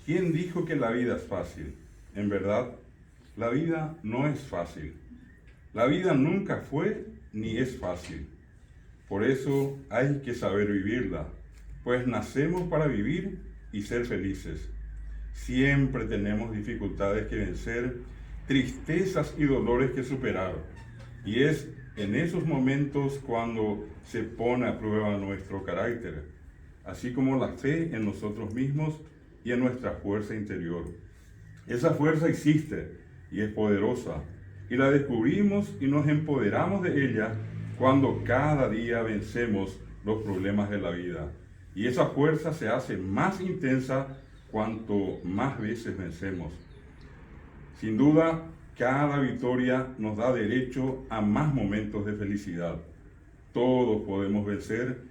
¿quién dijo que la vida es fácil? En verdad, la vida no es fácil. La vida nunca fue ni es fácil. Por eso hay que saber vivirla, pues nacemos para vivir y ser felices. Siempre tenemos dificultades que vencer, tristezas y dolores que superar. Y es en esos momentos cuando se pone a prueba nuestro carácter, así como la fe en nosotros mismos y en nuestra fuerza interior. Esa fuerza existe y es poderosa, y la descubrimos y nos empoderamos de ella cuando cada día vencemos los problemas de la vida. Y esa fuerza se hace más intensa cuanto más veces vencemos. Sin duda, cada victoria nos da derecho a más momentos de felicidad. Todos podemos vencer,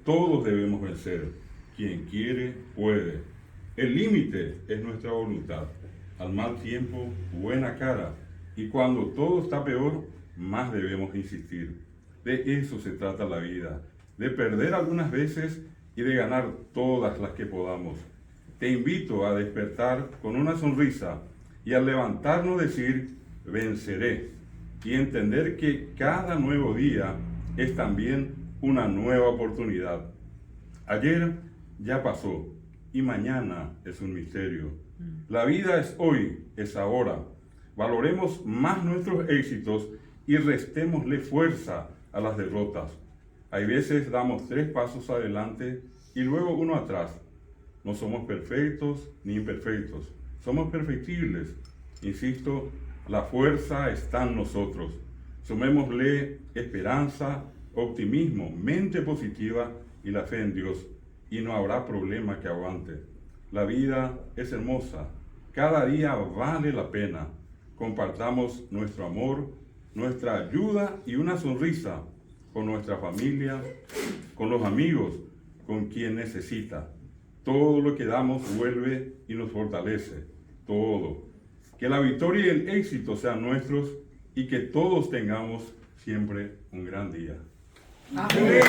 todos debemos vencer. Quien quiere, puede. El límite es nuestra voluntad. Al mal tiempo, buena cara. Y cuando todo está peor, más debemos insistir. De eso se trata la vida, de perder algunas veces y de ganar todas las que podamos. Te invito a despertar con una sonrisa y al levantarnos decir, venceré, y entender que cada nuevo día es también una nueva oportunidad. Ayer ya pasó y mañana es un misterio. La vida es hoy, es ahora. Valoremos más nuestros éxitos y restémosle fuerza a las derrotas. Hay veces damos 3 pasos adelante y luego 1 atrás. No somos perfectos ni imperfectos, somos perfectibles. Insisto, la fuerza está en nosotros. Sumémosle esperanza, optimismo, mente positiva y la fe en Dios, y no habrá problema que aguante. La vida es hermosa, cada día vale la pena. Compartamos nuestro amor, nuestra ayuda y una sonrisa con nuestra familia, con los amigos, con quien necesita. Todo lo que damos vuelve y nos fortalece. Todo. Que la victoria y el éxito sean nuestros y que todos tengamos siempre un gran día. Amén.